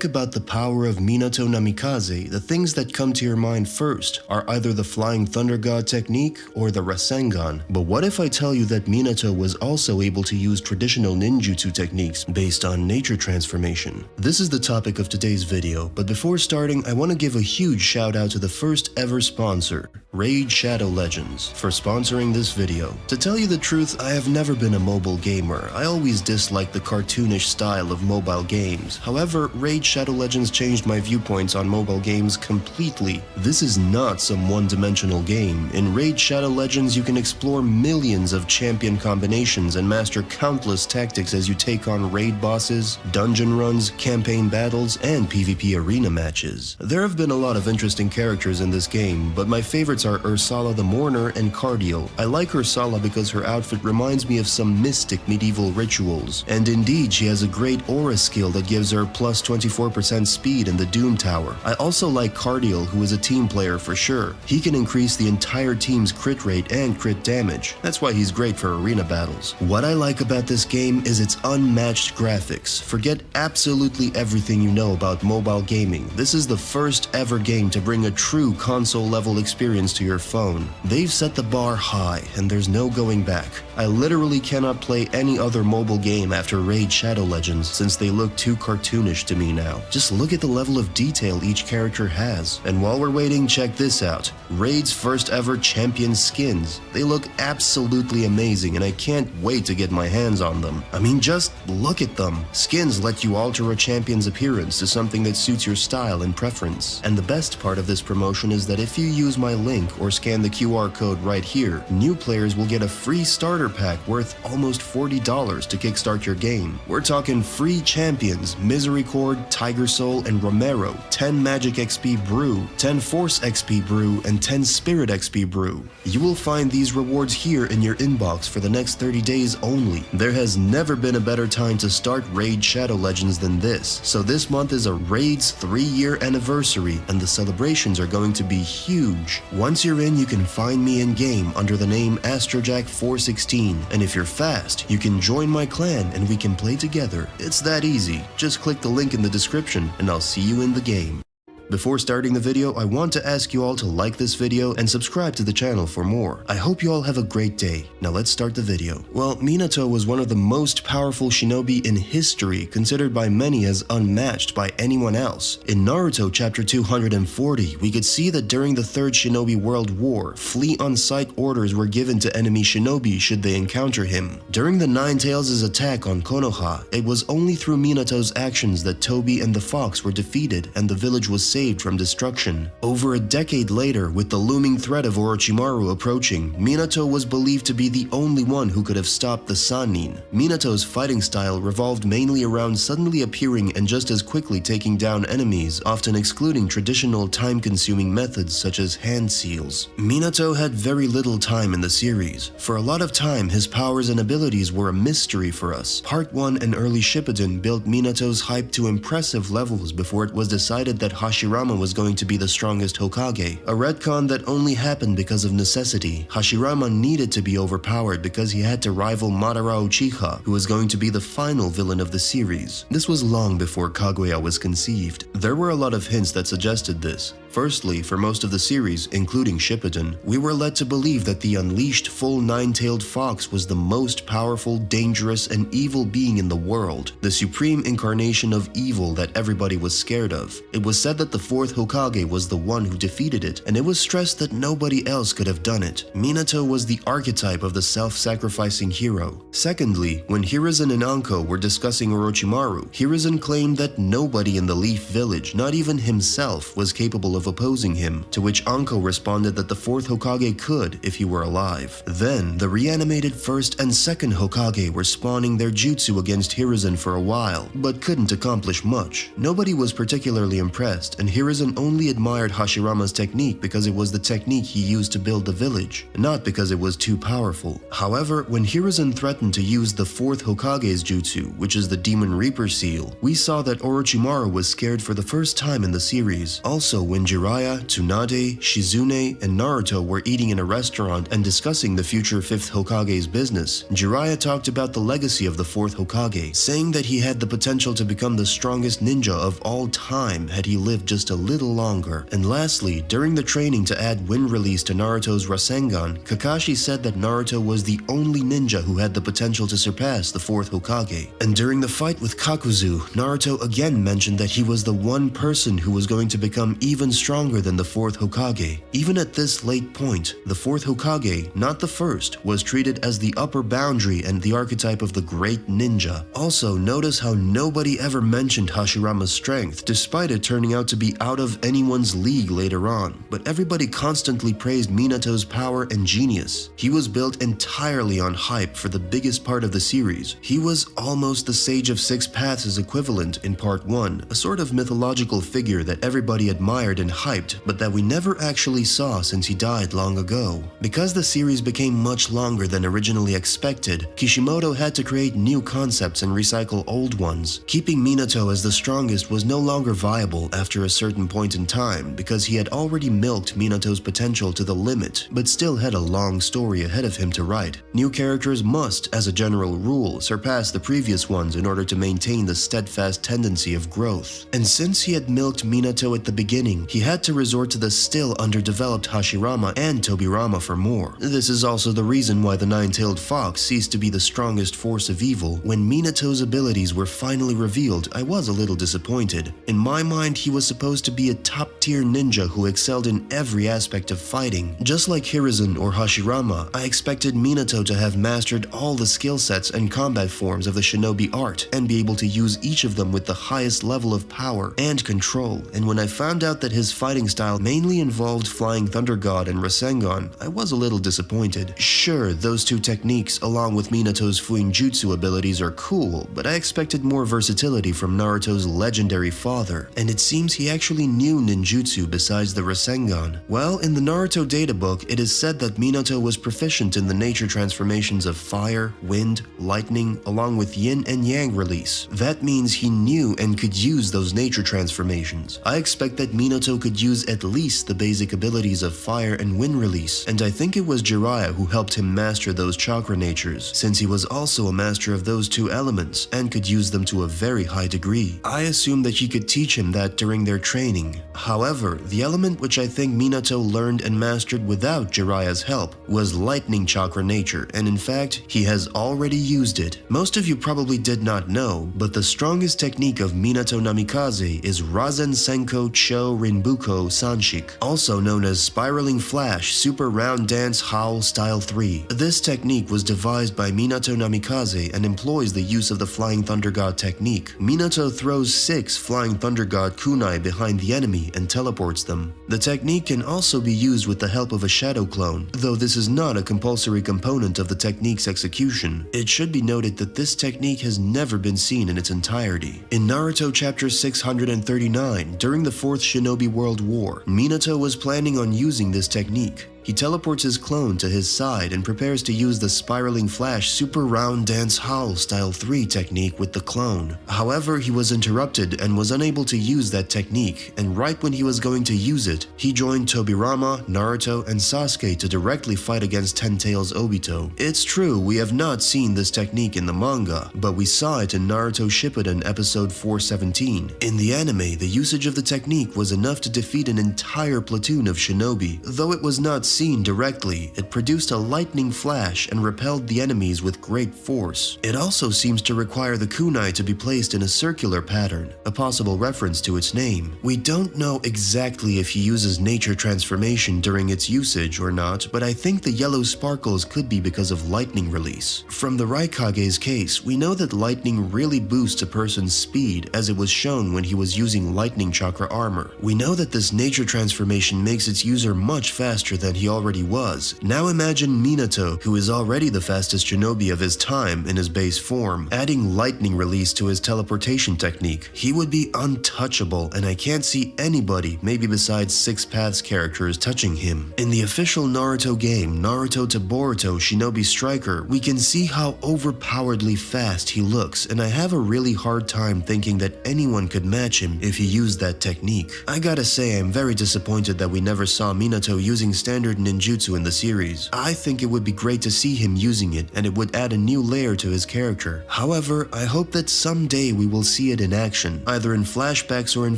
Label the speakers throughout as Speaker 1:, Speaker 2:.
Speaker 1: think about the power of Minato Namikaze, the things that come to your mind first are either the Flying Thunder God technique or the Rasengan. But what if I tell you that Minato was also able to use traditional ninjutsu techniques based on nature transformation? This is the topic of today's video, but before starting, I want to give a huge shout out to the first ever sponsor, Raid Shadow Legends, for sponsoring this video. To tell you the truth, I have never been a mobile gamer. I always disliked the cartoonish style of mobile games. However, Raid Shadow Legends changed my viewpoints on mobile games completely. This is not some one-dimensional game. In Raid Shadow Legends, you can explore millions of champion combinations and master countless tactics as you take on raid bosses, dungeon runs, campaign battles, and PvP arena matches. There have been a lot of interesting characters in this game, but my favorites are Ursala the Mourner and Cardiel. I like Ursala because her outfit reminds me of some mystic medieval rituals, and indeed she has a great aura skill that gives her plus 24% speed in the Doom Tower. I also like Cardiel, who is a team player for sure. He can increase the entire team's crit rate and crit damage. That's why he's great for arena battles. What I like about this game is its unmatched graphics. Forget absolutely everything you know about mobile gaming. This is the first ever game to bring a true console level experience to your phone. They've set the bar high and there's no going back. I literally cannot play any other mobile game after Raid Shadow Legends since they look too cartoonish to me now. Just look at the level of detail each character has. And while we're waiting, check this out. Raid's first ever champion skins. They look absolutely amazing and I can't wait to get my hands on them. I mean, just look at them. Skins let you alter a champion's appearance to something that suits your style and preference. And the best part of this promotion is that if you use my link or scan the QR code right here, new players will get a free starter pack worth almost $40 to kickstart your game. We're talking free champions, Misericord, Tiger Soul, and Romero, 10 Magic XP Brew, 10 Force XP Brew, and 10 Spirit XP Brew. You will find these rewards here in your inbox for the next 30 days only. There has never been a better time to start Raid Shadow Legends than this, so this month is a Raid's 3-year anniversary and the celebrations are going to be huge. Once you're in, you can find me in-game under the name Astrojack416, and if you're fast, you can join my clan and we can play together. It's that easy. Just click the link in the description and I'll see you in the game. Before starting the video, I want to ask you all to like this video and subscribe to the channel for more. I hope you all have a great day. Now let's start the video. Well, Minato was one of the most powerful shinobi in history, considered by many as unmatched by anyone else. In Naruto chapter 240, we could see that during the Third Shinobi World War, flee-on-sight orders were given to enemy shinobi should they encounter him. During the Nine Tails' attack on Konoha, it was only through Minato's actions that Tobi and the Fox were defeated and the village was saved from destruction. Over a decade later, with the looming threat of Orochimaru approaching, Minato was believed to be the only one who could have stopped the Sannin. Minato's fighting style revolved mainly around suddenly appearing and just as quickly taking down enemies, often excluding traditional time-consuming methods such as hand seals. Minato had very little time in the series. For a lot of time, his powers and abilities were a mystery for us. Part 1 and early Shippuden built Minato's hype to impressive levels before it was decided that Hashirama was going to be the strongest Hokage, a retcon that only happened because of necessity. Hashirama needed to be overpowered because he had to rival Madara Uchiha, who was going to be the final villain of the series. This was long before Kaguya was conceived. There were a lot of hints that suggested this. Firstly, for most of the series, including Shippuden, we were led to believe that the unleashed full nine-tailed fox was the most powerful, dangerous, and evil being in the world, the supreme incarnation of evil that everybody was scared of. It was said that the fourth Hokage was the one who defeated it, and it was stressed that nobody else could have done it. Minato was the archetype of the self-sacrificing hero. Secondly, when Hiruzen and Anko were discussing Orochimaru, Hiruzen claimed that nobody in the Leaf Village, not even himself, was capable of opposing him, to which Anko responded that the fourth Hokage could if he were alive. Then, the reanimated first and second Hokage were spawning their jutsu against Hiruzen for a while, but couldn't accomplish much. Nobody was particularly impressed, and Hiruzen only admired Hashirama's technique because it was the technique he used to build the village, not because it was too powerful. However, when Hiruzen threatened to use the fourth Hokage's jutsu, which is the Demon Reaper seal, we saw that Orochimaru was scared for the first time in the series. Also, when Jiraiya, Tsunade, Shizune, and Naruto were eating in a restaurant and discussing the future 5th Hokage's business, Jiraiya talked about the legacy of the 4th Hokage, saying that he had the potential to become the strongest ninja of all time had he lived just a little longer. And lastly, during the training to add wind release to Naruto's Rasengan, Kakashi said that Naruto was the only ninja who had the potential to surpass the 4th Hokage. And during the fight with Kakuzu, Naruto again mentioned that he was the one person who was going to become even stronger than the 4th Hokage. Even at this late point, the 4th Hokage, not the first, was treated as the upper boundary and the archetype of the great ninja. Also, notice how nobody ever mentioned Hashirama's strength, despite it turning out to be out of anyone's league later on. But everybody constantly praised Minato's power and genius. He was built entirely on hype for the biggest part of the series. He was almost the Sage of Six Paths' equivalent in Part 1, a sort of mythological figure that everybody admired and hyped, but that we never actually saw since he died long ago. Because the series became much longer than originally expected, Kishimoto had to create new concepts and recycle old ones. Keeping Minato as the strongest was no longer viable after a certain point in time because he had already milked Minato's potential to the limit, but still had a long story ahead of him to write. New characters must, as a general rule, surpass the previous ones in order to maintain the steadfast tendency of growth. And since he had milked Minato at the beginning, he had to resort to the still underdeveloped Hashirama and Tobirama for more. This is also the reason why the nine-tailed fox ceased to be the strongest force of evil. When Minato's abilities were finally revealed, I was a little disappointed. In my mind, he was supposed to be a top-tier ninja who excelled in every aspect of fighting. Just like Hiruzen or Hashirama, I expected Minato to have mastered all the skill sets and combat forms of the shinobi art and be able to use each of them with the highest level of power and control. And when I found out that his fighting style mainly involved Flying Thunder God and Rasengan, I was a little disappointed. Sure, those two techniques along with Minato's Fuinjutsu abilities are cool, but I expected more versatility from Naruto's legendary father, and it seems he actually knew ninjutsu besides the Rasengan. Well, in the Naruto databook, it is said that Minato was proficient in the nature transformations of fire, wind, lightning, along with yin and yang release. That means he knew and could use those nature transformations. I expect that Minato could use at least the basic abilities of fire and wind release, and I think it was Jiraiya who helped him master those chakra natures, since he was also a master of those two elements and could use them to a very high degree. I assume that he could teach him that during their training. However, the element which I think Minato learned and mastered without Jiraiya's help was lightning chakra nature, and in fact, he has already used it. Most of you probably did not know, but the strongest technique of Minato Namikaze is Rasen Senko Cho Rinbuko Sanshik, also known as Spiraling Flash Super Round Dance Howl Style 3. This technique was devised by Minato Namikaze and employs the use of the Flying Thunder God technique. Minato throws 6 Flying Thunder God kunai behind the enemy and teleports them. The technique can also be used with the help of a shadow clone, though this is not a compulsory component of the technique's execution. It should be noted that this technique has never been seen in its entirety. In Naruto chapter 639, during the 4th Shinobi World War, Minato was planning on using this technique. He teleports his clone to his side and prepares to use the Spiraling Flash Super Round Dance Howl Style 3 technique with the clone. However, he was interrupted and was unable to use that technique, and right when he was going to use it, he joined Tobirama, Naruto, and Sasuke to directly fight against Ten Tails Obito. It's true, we have not seen this technique in the manga, but we saw it in Naruto Shippuden episode 417. In the anime, the usage of the technique was enough to defeat an entire platoon of shinobi. Though it was not seen directly, it produced a lightning flash and repelled the enemies with great force. It also seems to require the kunai to be placed in a circular pattern, a possible reference to its name. We don't know exactly if he uses nature transformation during its usage or not, but I think the yellow sparkles could be because of lightning release. From the Raikage's case, we know that lightning really boosts a person's speed, as it was shown when he was using lightning chakra armor. We know that this nature transformation makes its user much faster than he already was. Now imagine Minato, who is already the fastest shinobi of his time in his base form, adding lightning release to his teleportation technique. He would be untouchable, and I can't see anybody, maybe besides Six Paths characters, touching him. In the official Naruto game, Naruto to Boruto Shinobi Striker, we can see how overpoweredly fast he looks, and I have a really hard time thinking that anyone could match him if he used that technique. I gotta say, I'm very disappointed that we never saw Minato using standard ninjutsu in the series. I think it would be great to see him using it, and it would add a new layer to his character. However, I hope that someday we will see it in action, either in flashbacks or in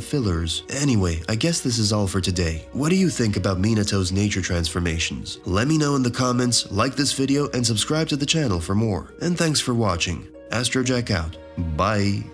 Speaker 1: fillers. Anyway, I guess this is all for today. What do you think about Minato's nature transformations? Let me know in the comments, like this video, and subscribe to the channel for more. And thanks for watching. Astrojack out. Bye.